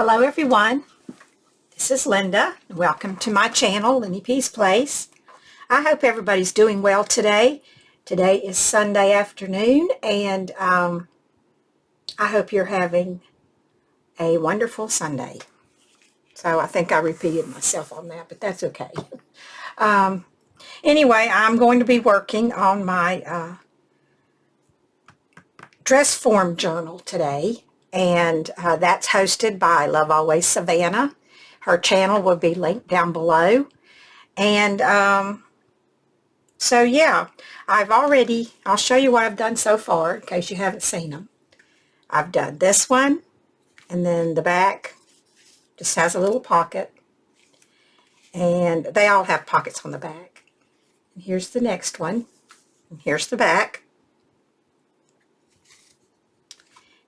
Hello everyone, this is Linda. Welcome to my channel, Linny P's Place. I hope everybody's doing well today. Today is Sunday afternoon and I hope you're having a wonderful Sunday. So I think I repeated myself on that, but that's okay. Anyway, I'm going to be working on my dress form journal today, and that's hosted by Love Always Savana. Her channel will be linked down below. And so yeah, I'll show you what I've done so far in case you haven't seen them. I've done this one, and then the back just has a little pocket, and they all have pockets on the back. And here's the next one, and here's the back.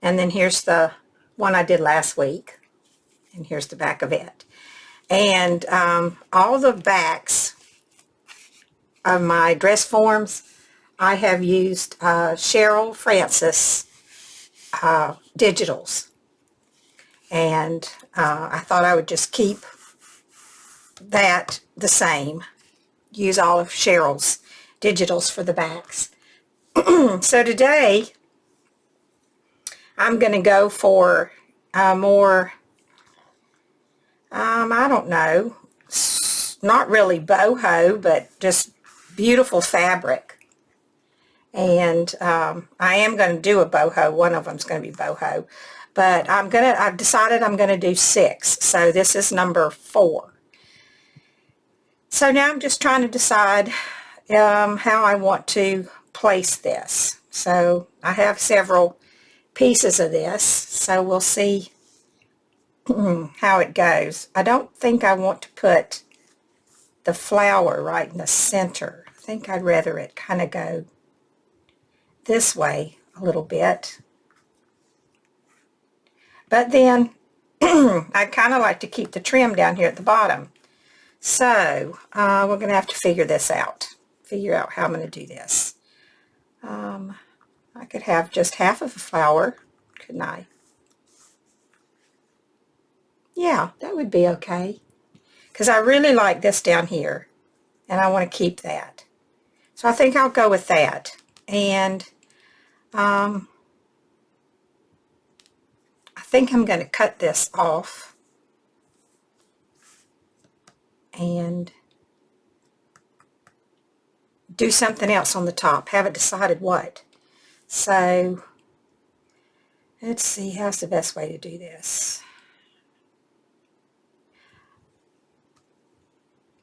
And then here's the one I did last week, and here's the back of it. And all the backs of my dress forms, I have used Cheryl Francis digitals. And I thought I would just keep that the same. Use all of Cheryl's digitals for the backs. So today, I'm going to go for more, I don't know, not really boho, but just beautiful fabric. And I am going to do a boho. One of them's going to be boho. But I've decided I'm going to do 6. So this is number 4. So now I'm just trying to decide how I want to place this. So I have several pieces of this, so we'll see how it goes. I don't think I want to put the flower right in the center. I think I'd rather it kind of go this way a little bit. But then I kind of like to keep the trim down here at the bottom. So we're going to have to figure this out. Figure out how I'm going to do this. I could have just half of a flower, couldn't I? Yeah, that would be okay. Because I really like this down here, and I want to keep that. So I think I'll go with that. And I think I'm going to cut this off and do something else on the top. Haven't decided what. So let's see, how's the best way to do this?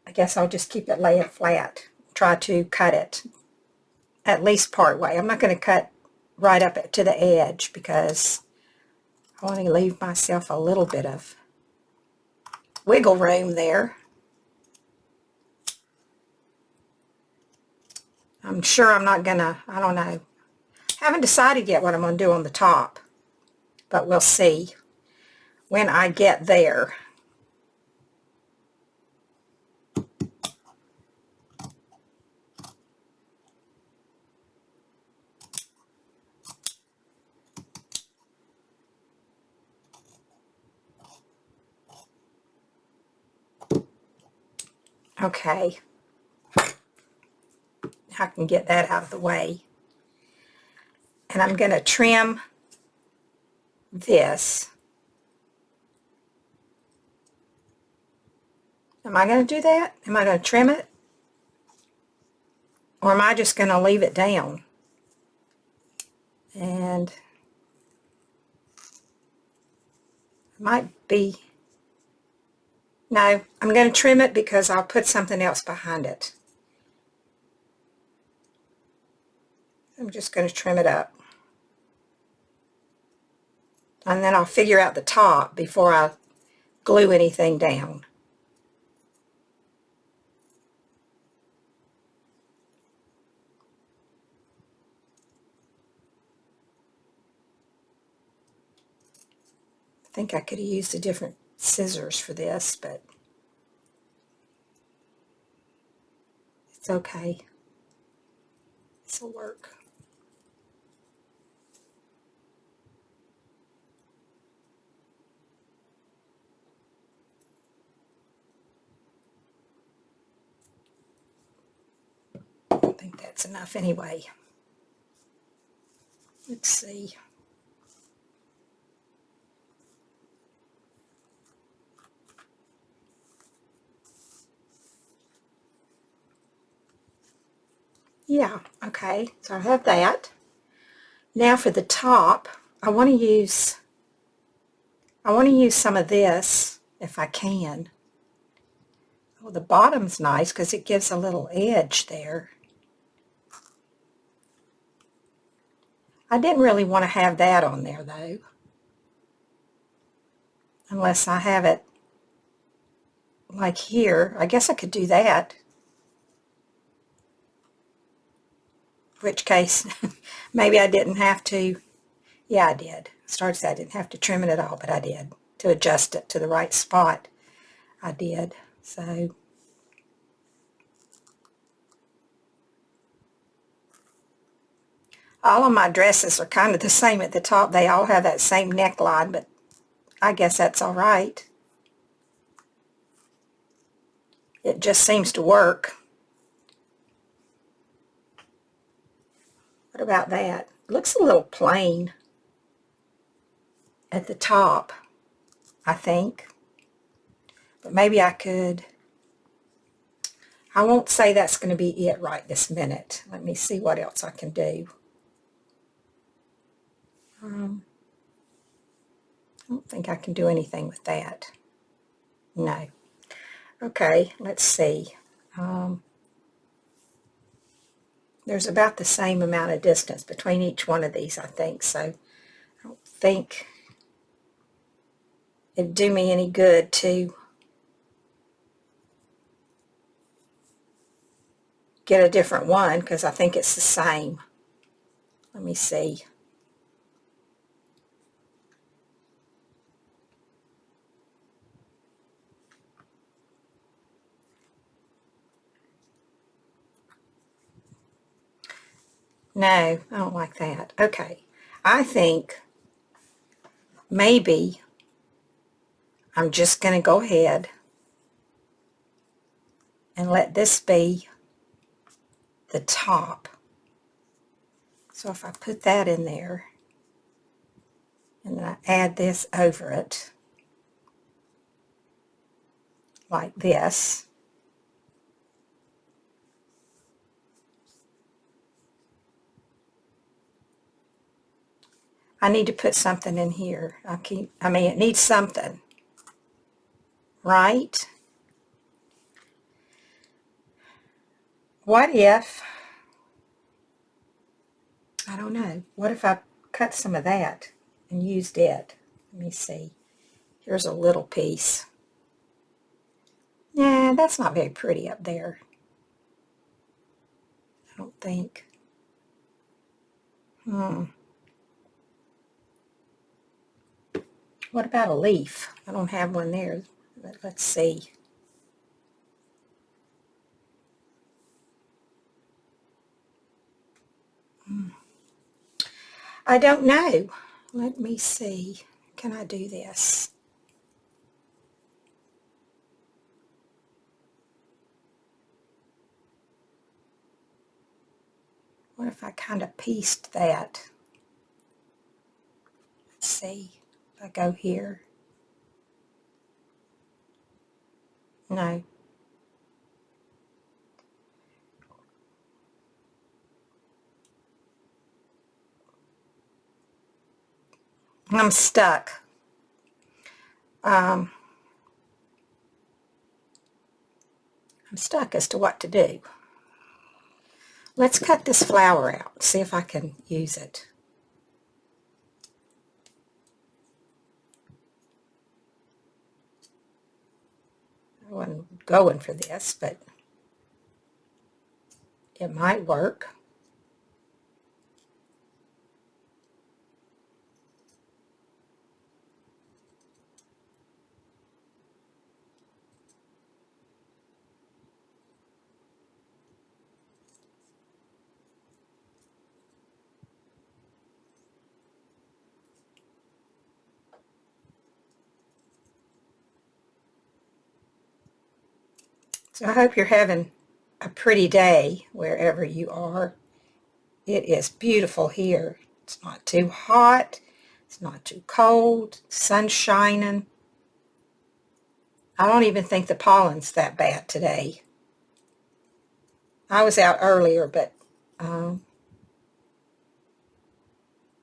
I guess I'll just keep it laying flat. Try to cut it at least part way. I'm not going to cut right up to the edge because I want to leave myself a little bit of wiggle room there. I'm sure I'm not going to, I don't know. Haven't decided yet what I'm going to do on the top, but we'll see when I get there. Okay. I can get that out of the way. And I'm going to trim this. Am I going to do that? Am I going to trim it? Or am I just going to leave it down? And it might be... No, I'm going to trim it because I'll put something else behind it. I'm just going to trim it up. And then I'll figure out the top before I glue anything down. I think I could have used a different scissors for this, but it's okay. This will work. that's enough anyway. Let's see. Yeah, okay, so I have that. Now for the top, I want to use some of this if I can. Well, the bottom's nice because it gives a little edge there. I didn't really want to have that on there though, unless I have it like here. I guess I could do that, in which case maybe I didn't have to. Yeah, I did. Started to say I didn't have to trim it at all, but I did. To adjust it to the right spot, I did. So all of my dresses are kind of the same at the top. They all have that same neckline, but I guess that's all right. It just seems to work. What about that? Looks a little plain at the top, I think. But maybe I could... I won't say that's going to be it right this minute. Let me see what else I can do. I don't think I can do anything with that. No. Okay, let's see. There's about the same amount of distance between each one of these, I think, so I don't think it'd do me any good to get a different one because I think it's the same. Let me see. No, I don't like that. Okay, I think maybe I'm just going to go ahead and let this be the top. So if I put that in there and then I add this over it like this, I need to put something in here. I mean, it needs something, right? What if, I don't know, what if I cut some of that and used it? Let me see. Here's a little piece. Nah, that's not very pretty up there. I don't think. What about a leaf? I don't have one there, but let's see. I don't know. Let me see. Can I do this? What if I kind of pieced that? Let's see. If I go here. No. I'm stuck. I'm stuck as to what to do. Let's cut this flower out, see if I can use it. I wasn't going for this, but it might work. So I hope you're having a pretty day wherever you are. It is beautiful here. It's not too hot. It's not too cold. Sun's shining. I don't even think the pollen's that bad today. I was out earlier, but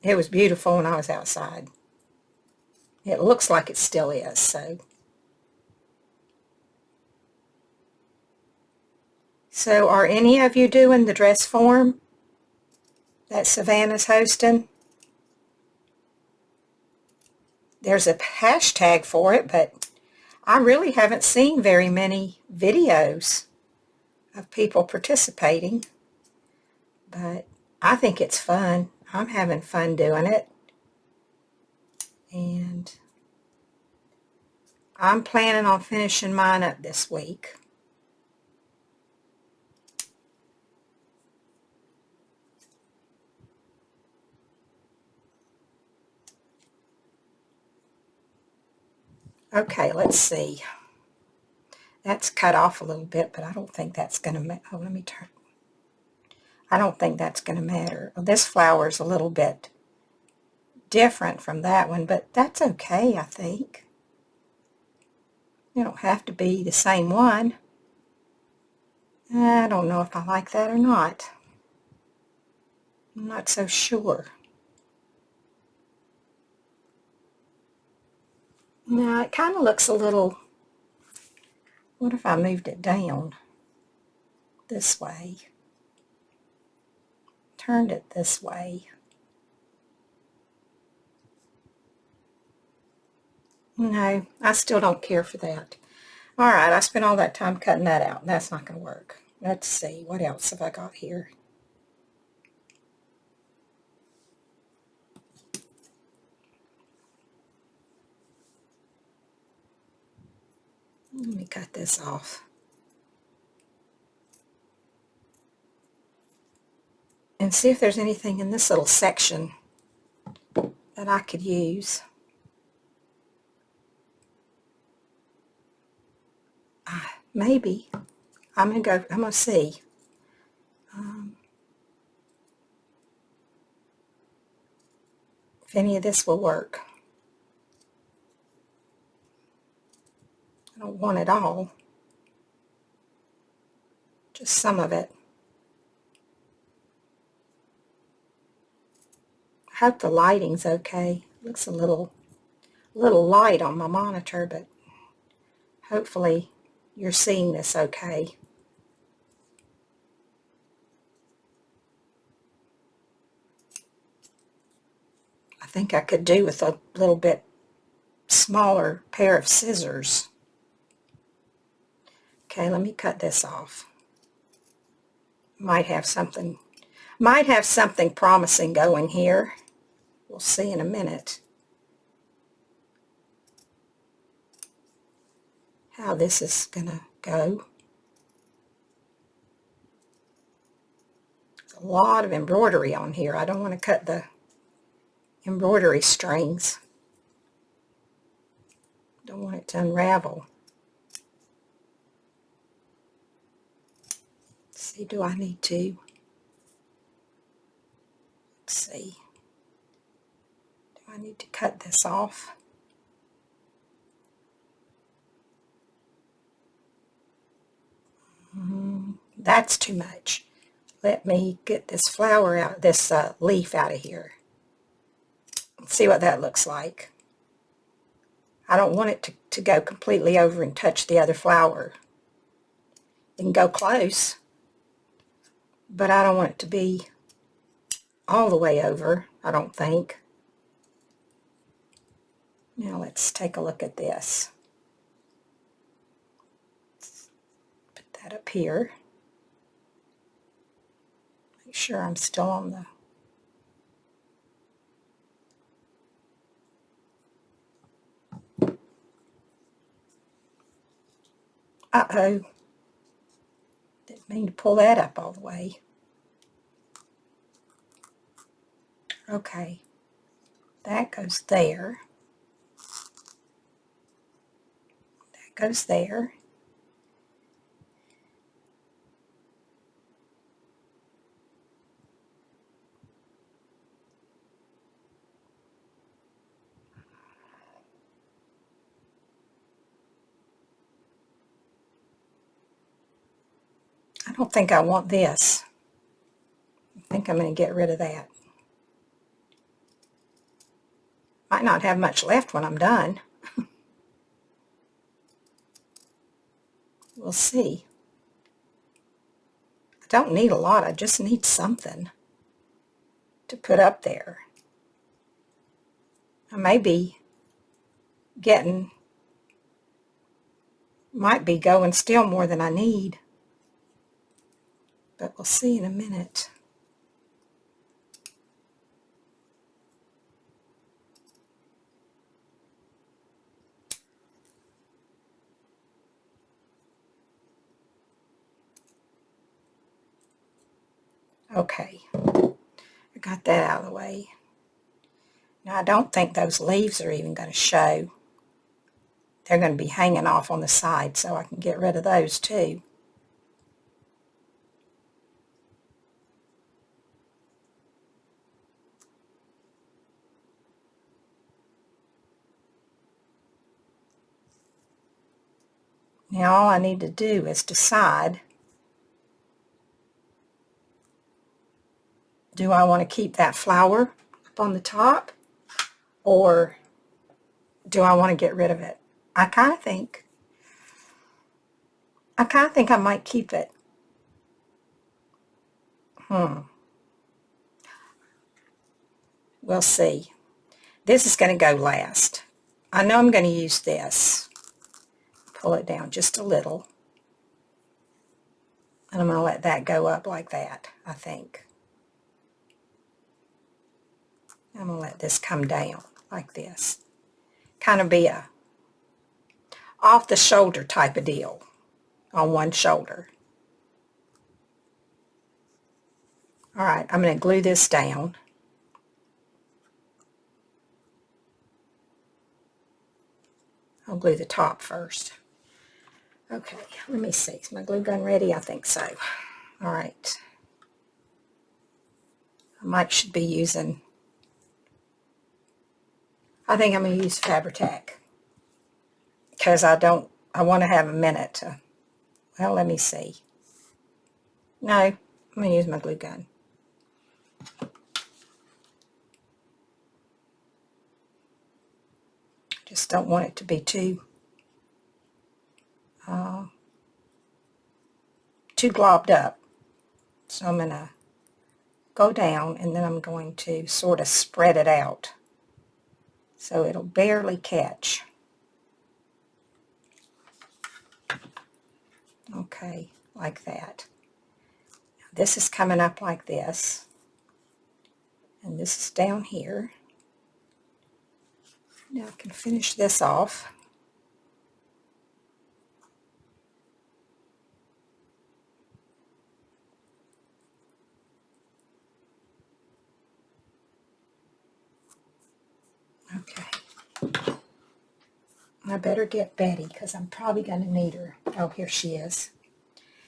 it was beautiful when I was outside. It looks like it still is, so. So are any of you doing the dress form that Savannah's hosting? There's a hashtag for it, but I really haven't seen very many videos of people participating. But I think it's fun. I'm having fun doing it. And I'm planning on finishing mine up this week. Okay, let's see. That's cut off a little bit, but I don't think that's going to, oh, let me turn. I don't think that's going to matter. Well, this flower is a little bit different from that one, but that's okay, I think. You don't have to be the same one. I don't know if I like that or not. I'm not so sure. Now, it kind of looks a little, what if I moved it down this way? Turned it this way. No, I still don't care for that. All right, I spent all that time cutting that out. That's not going to work. Let's see, what else have I got here? Let me cut this off. And see if there's anything in this little section that I could use. Maybe. I'm going to see. If any of this will work. I don't want it all. Just some of it. I hope the lighting's okay. Looks a little light on my monitor, but hopefully you're seeing this okay. I think I could do with a little bit smaller pair of scissors. Okay, let me cut this off. Might have something promising going here. We'll see in a minute how this is gonna go. There's a lot of embroidery on here. I don't want to cut the embroidery strings. Don't want it to unravel. Let's see, do I need to? Let's see. Do I need to cut this off? That's too much. Let me get this flower out, this leaf out of here. Let's see what that looks like. I don't want it to go completely over and touch the other flower. It can go close, but I don't want it to be all the way over, I don't think. Now let's take a look at this. Let's put that up here. Make sure I'm still on the... Uh-oh. Didn't mean to pull that up all the way. Okay. That goes there. That goes there. don't think I want this. I think I'm going to get rid of that. Might not have much left when I'm done. We'll see. I don't need a lot. I just need something to put up there. I may be might be going still more than I need. But we'll see in a minute. Okay, I got that out of the way. Now I don't think those leaves are even going to show. They're going to be hanging off on the side, so I can get rid of those too. Now all I need to do is decide, do I want to keep that flower up on the top, or do I want to get rid of it? I kind of think I might keep it. We'll see. This is going to go last. I know I'm going to use this. Pull it down just a little. And I'm going to let that go up like that, I think. I'm going to let this come down like this. Kind of be a off the shoulder type of deal on one shoulder. All right, I'm going to glue this down. I'll glue the top first. Okay, let me see. Is my glue gun ready? I think so. All right. Should be using, I think I'm going to use Fabri-Tac because I want to have a minute to, well, let me see. No, I'm going to use my glue gun. Just don't want it to be too globbed up. So I'm going to go down and then I'm going to sort of spread it out so it'll barely catch. Okay, like that. This is coming up like this, and this is down here. Now I can finish this off. Okay. I better get Betty because I'm probably going to need her. Oh, here she is.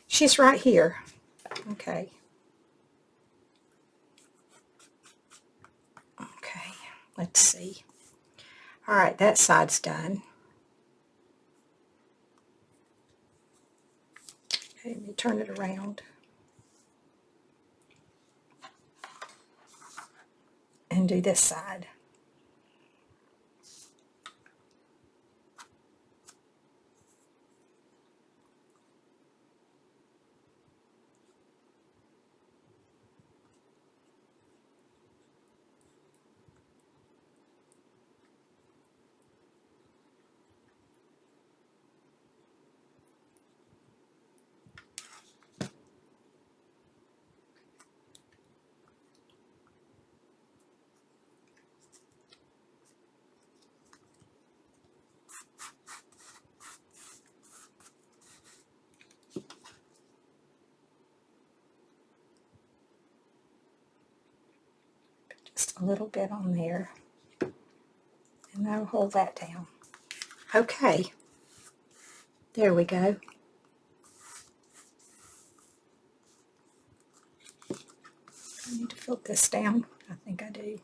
She's right here. Okay. Okay, let's see. All right, that side's done. Okay, let me turn it around. And do this side. Just a little bit on there. And that'll hold that down. Okay. There we go. I need to fill this down. I think I do.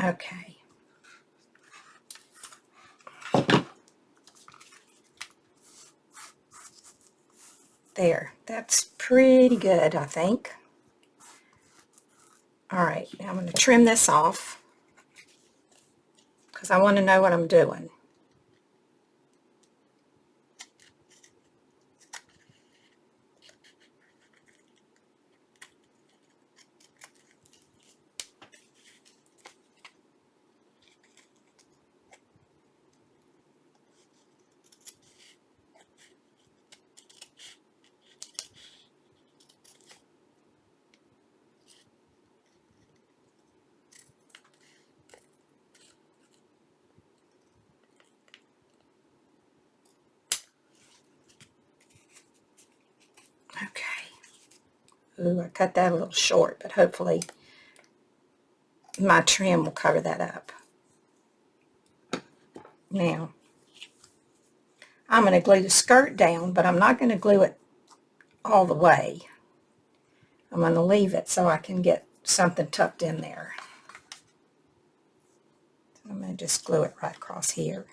Okay. There, that's pretty good, I think. All right, now I'm going to trim this off because I want to know what I'm doing. Okay. Ooh, I cut that a little short, but hopefully my trim will cover that up. Now, I'm going to glue the skirt down, but I'm not going to glue it all the way. I'm going to leave it so I can get something tucked in there. I'm going to just glue it right across here.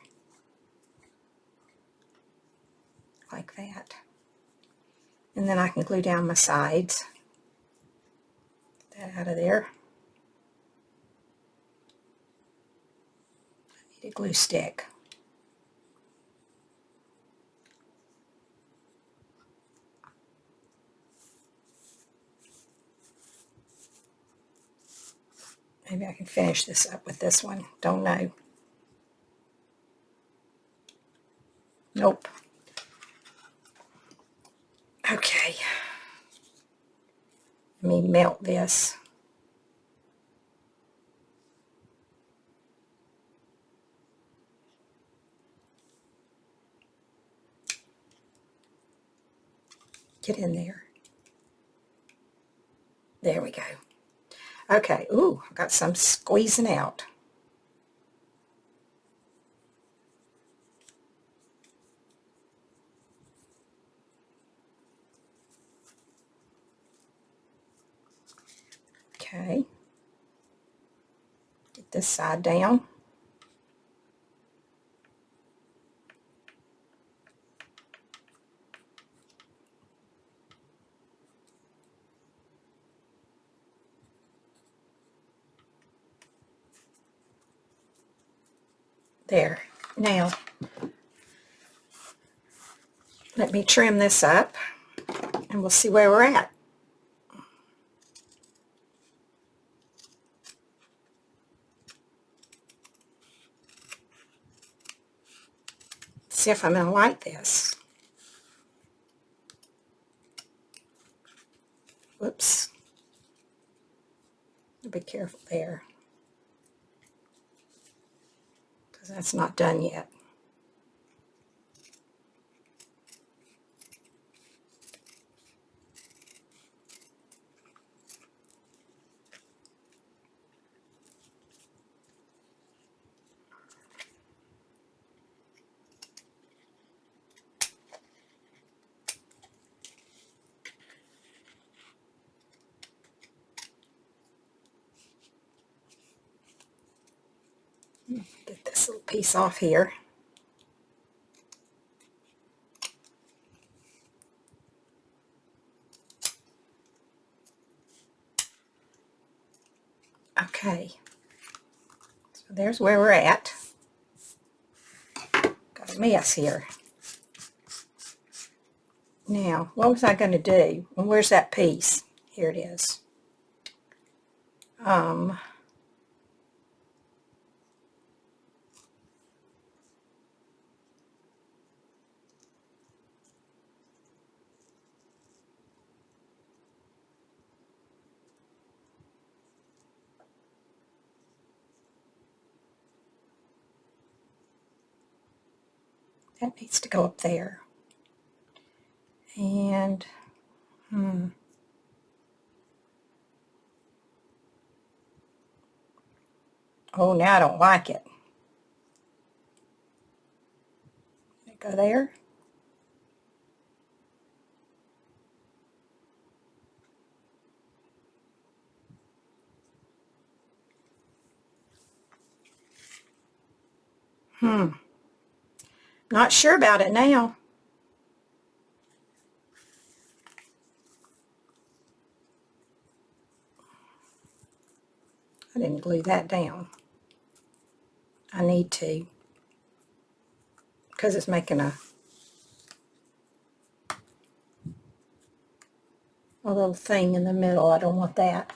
Like that. And then I can glue down my sides. Get that out of there. I need a glue stick. Maybe I can finish this up with this one. Don't know. Nope. Okay. Let me melt this. Get in there. There we go. Okay. Ooh, I got some squeezing out. Okay. Get this side down. There. Now, let me trim this up and we'll see where we're at. See if I'm going to like this. Whoops. Be careful there, because that's not done yet. Get this little piece off here. Okay, so there's where we're at. Got a mess here. Now, what was I going to do? And where's that piece? Here it is. That needs to go up there. And, oh, now I don't like it. Go there. Not sure about it now. I didn't glue that down. I need to, because it's making a little thing in the middle. I don't want that.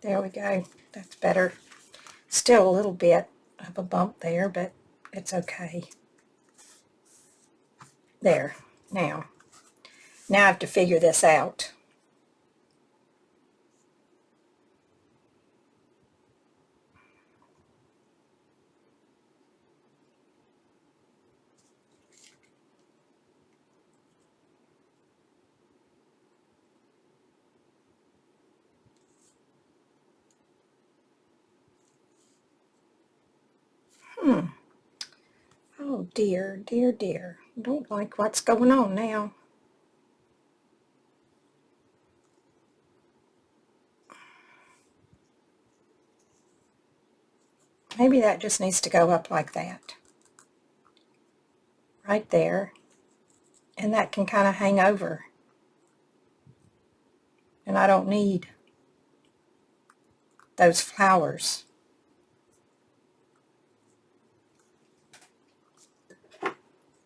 There we go. That's better. Still a little bit of a bump there, but it's okay. There. Now I have to figure this out. Oh dear, dear, dear. I don't like what's going on now. Maybe that just needs to go up like that. Right there. And that can kind of hang over. And I don't need those flowers.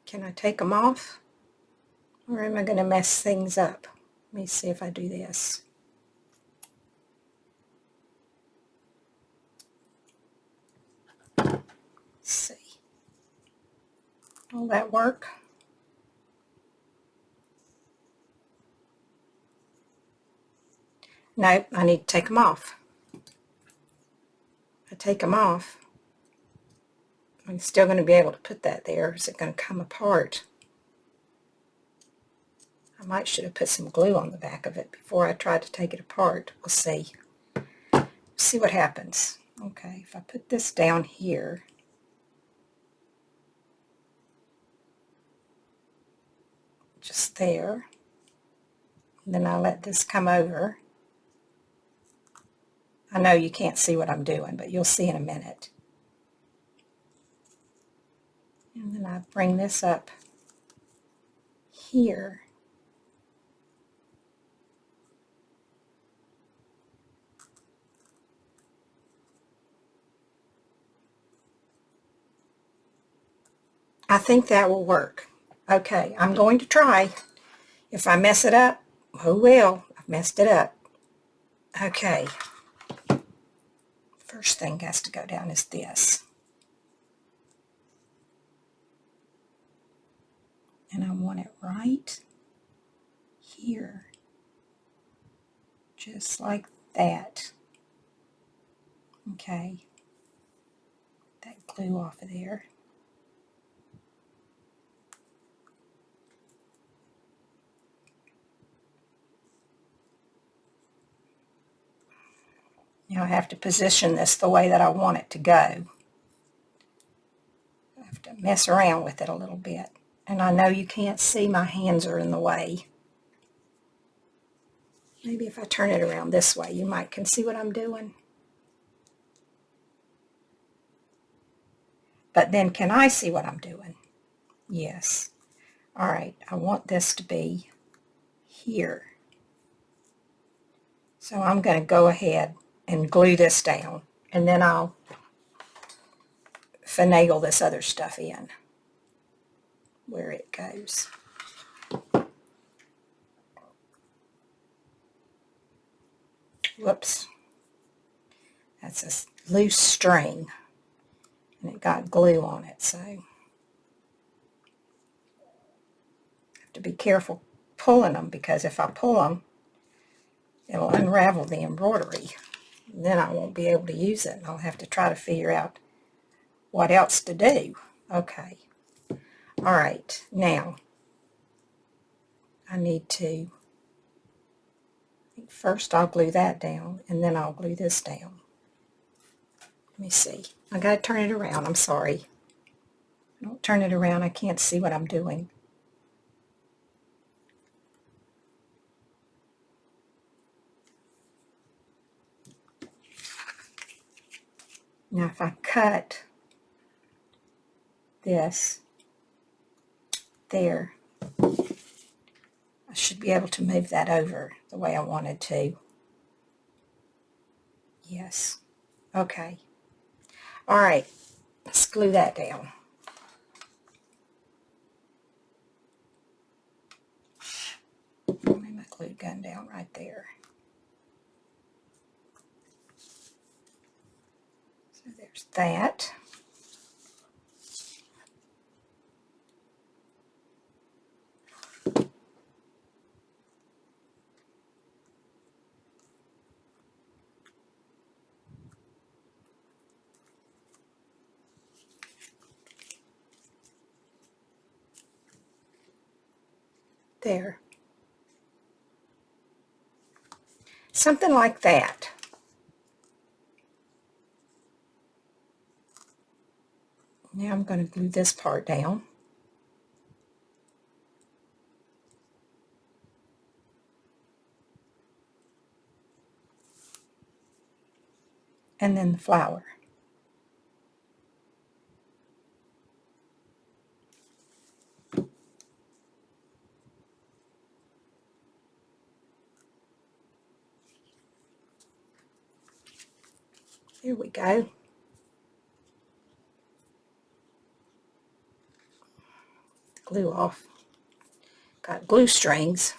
Can I take them off? Or am I going to mess things up? Let me see if I do this. Let's see. Will that work? Nope, I need to take them off. If I take them off, I'm still going to be able to put that there. Is it going to come apart? I might should have put some glue on the back of it before I tried to take it apart. We'll see. See what happens. Okay, if I put this down here, just there, and then I let this come over. I know you can't see what I'm doing, but you'll see in a minute. And then I bring this up here. I think that will work. Okay, I'm going to try. If I mess it up, oh well, I've messed it up. Okay. First thing has to go down is this. And I want it right here. Just like that. Okay. That glue off of there. Now I have to position this the way that I want it to go. I have to mess around with it a little bit. And I know you can't see, my hands are in the way. Maybe if I turn it around this way, you might can see what I'm doing. But then can I see what I'm doing? Yes. All right, I want this to be here. So I'm going to go ahead and glue this down, and then I'll finagle this other stuff in where it goes. Whoops. That's a loose string, and it got glue on it, so I have to be careful pulling them, because if I pull them, it'll unravel the embroidery. Then I won't be able to use it, and I'll have to try to figure out what else to do. Okay. All right. Now, I need to, first I'll glue that down, and then I'll glue this down. Let me see. I got to turn it around. I'm sorry. If I don't turn it around, I can't see what I'm doing. Now if I cut this there, I should be able to move that over the way I wanted to. Yes. Okay. All right. Let's glue that down. Lay my glue gun down right there. So there's that. There. Something like that. Now I'm going to glue this part down. And then the flower. Here we go. Glue off. Got glue strings.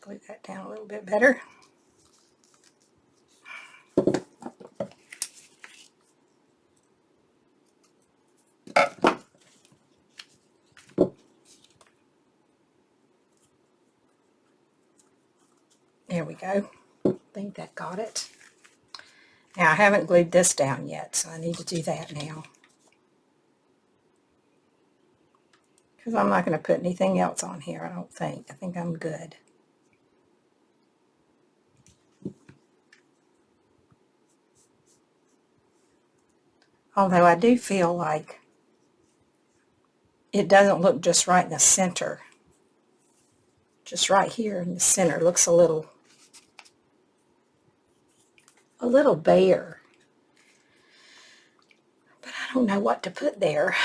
Glue that down a little bit better. There we go. I think that got it. Now I haven't glued this down yet, so I need to do that now. Because I'm not going to put anything else on here, I don't think. I think I'm good. Although I do feel like it doesn't look just right in the center. Just right here in the center looks a little bare. But I don't know what to put there.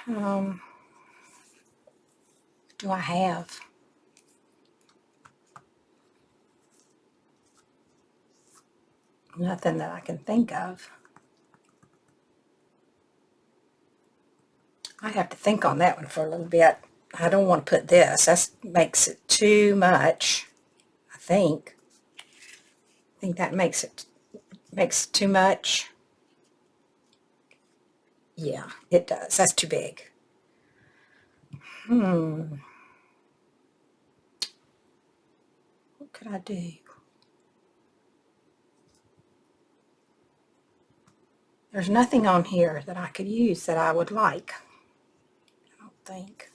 Do I have? Nothing that I can think of. I have to think on that one for a little bit. I don't want to put this. That makes it too much, I think. I think that makes it too much. Yeah, it does. That's too big. What could I do? There's nothing on here that I could use that I would like. I don't think.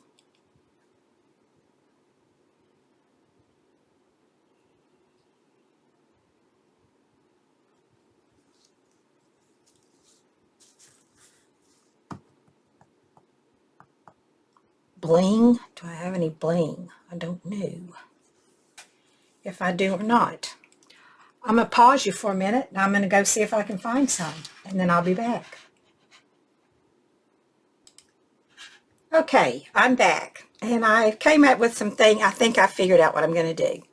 Bling? Do I have any bling? I don't know if I do or not. I'm going to pause you for a minute, and I'm going to go see if I can find some, and then I'll be back. Okay, I'm back, and I came up with something. I think I figured out what I'm going to do.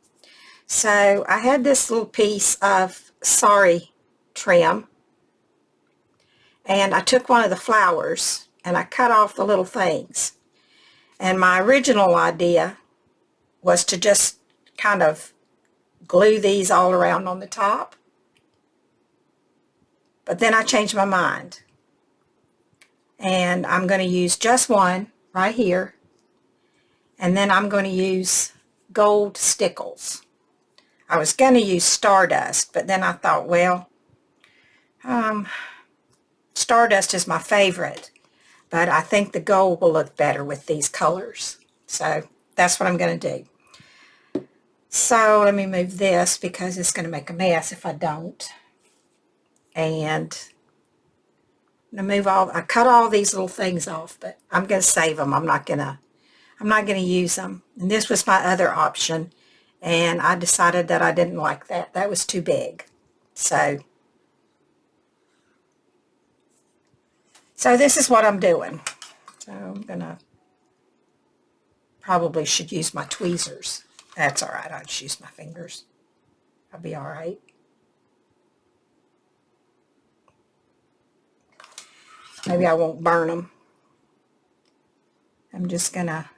So I had this little piece of sari trim, and I took one of the flowers, and I cut off the little things. And my original idea was to just kind of glue these all around on the top. But then I changed my mind. And I'm going to use just one right here. And then I'm going to use gold stickles. I was going to use stardust, but then I thought, well, stardust is my favorite. But I think the gold will look better with these colors. So that's what I'm going to do. So let me move this because it's going to make a mess if I don't. And I cut all these little things off, but I'm going to save them. I'm not going to use them. And this was my other option, and I decided that I didn't like that. That was too big. So this is what I'm doing. So I'm going to probably should use my tweezers. That's all right. I'll just use my fingers. I'll be all right. Maybe I won't burn them. I'm just going to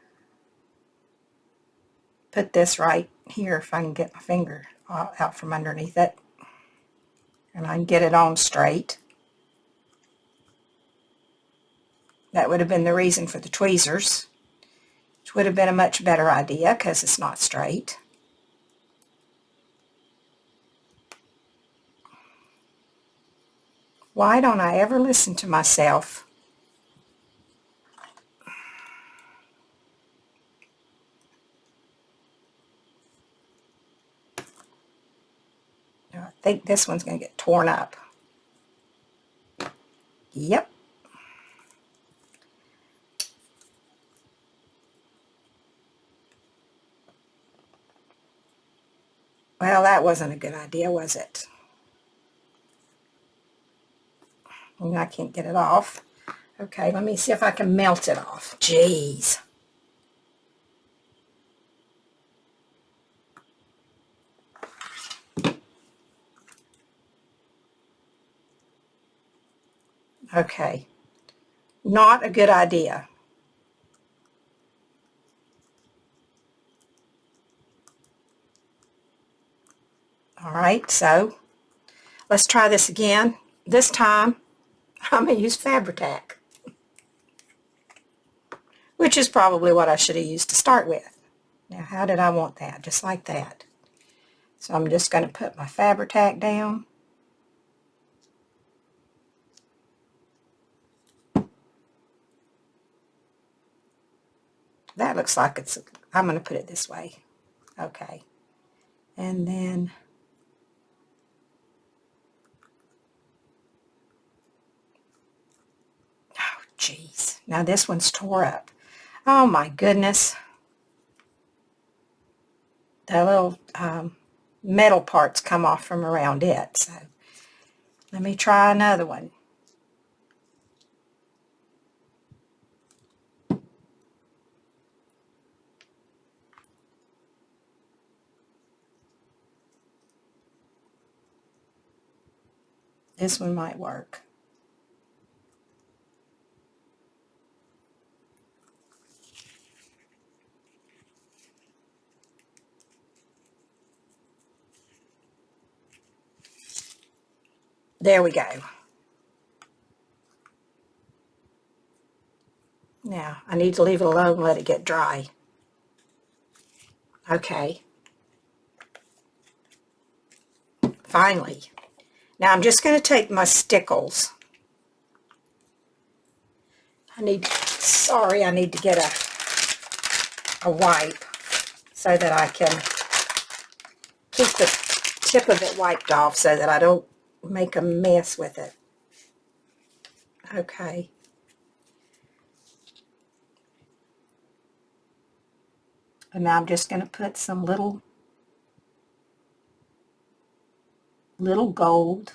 put this right here if I can get my finger out from underneath it. And I can get it on straight. That would have been the reason for the tweezers, which would have been a much better idea because it's not straight. Why don't I ever listen to myself? I think this one's going to get torn up. Yep. Well, that wasn't a good idea, was it? And I can't get it off. Okay, let me see if I can melt it off. Jeez. Okay. Not a good idea. All right, so let's try this again. This time, I'm going to use Fabri-Tac, which is probably what I should have used to start with. Now, how did I want that? Just like that. So I'm just going to put my Fabri-Tac down. That looks like it's, I'm going to put it this way. Okay. And then oh, geez. Now this one's tore up. Oh my goodness. The little metal parts come off from around it. So let me try another one. This one might work. There we go. Now, I need to leave it alone and let it get dry. Okay. Finally. Now I'm just going to take my stickles. I need to get a wipe so that I can keep the tip of it wiped off so that I don't make a mess with it. Okay. And now I'm just going to put some little gold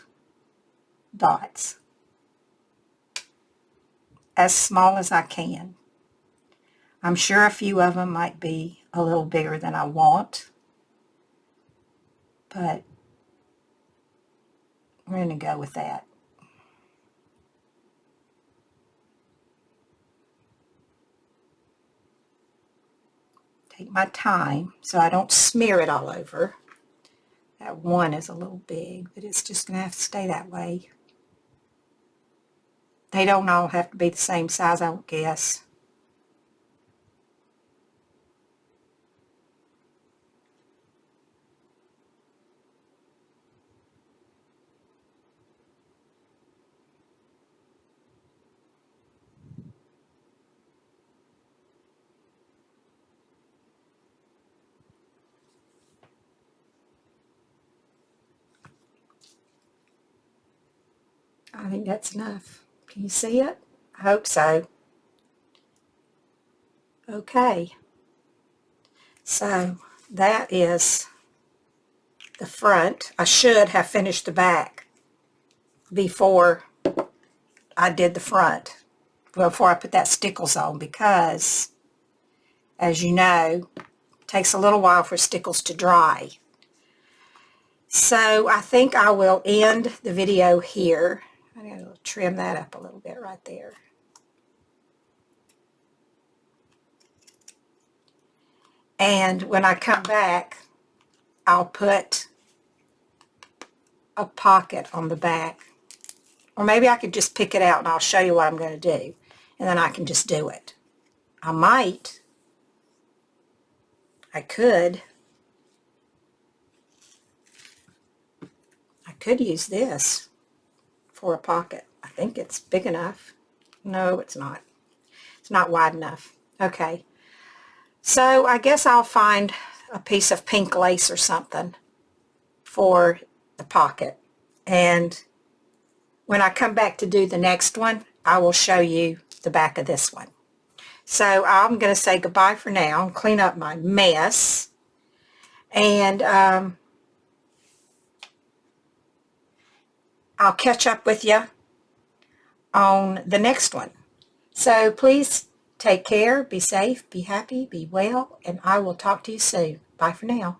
dots, as small as I can. I'm sure a few of them might be a little bigger than I want, but we're going to go with that. Take my time so I don't smear it all over. That one is a little big, but it's just going to have to stay that way. They don't all have to be the same size, I would guess. I think that's enough. Can you see it? I hope so. Okay. So that is the front. I should have finished the back before I did the front, before I put that stickles on, because as you know, it takes a little while for stickles to dry. So I think I will end the video here. I'm going to trim that up a little bit right there. And when I come back, I'll put a pocket on the back. Or maybe I could just pick it out and I'll show you what I'm going to do. And then I can just do it. I could use this for a pocket. I think it's big enough. No, it's not. It's not wide enough. Okay. So I guess I'll find a piece of pink lace or something for the pocket. And when I come back to do the next one, I will show you the back of this one. So I'm going to say goodbye for now and clean up my mess. And I'll catch up with you on the next one. So please take care, be safe, be happy, be well, and I will talk to you soon. Bye for now.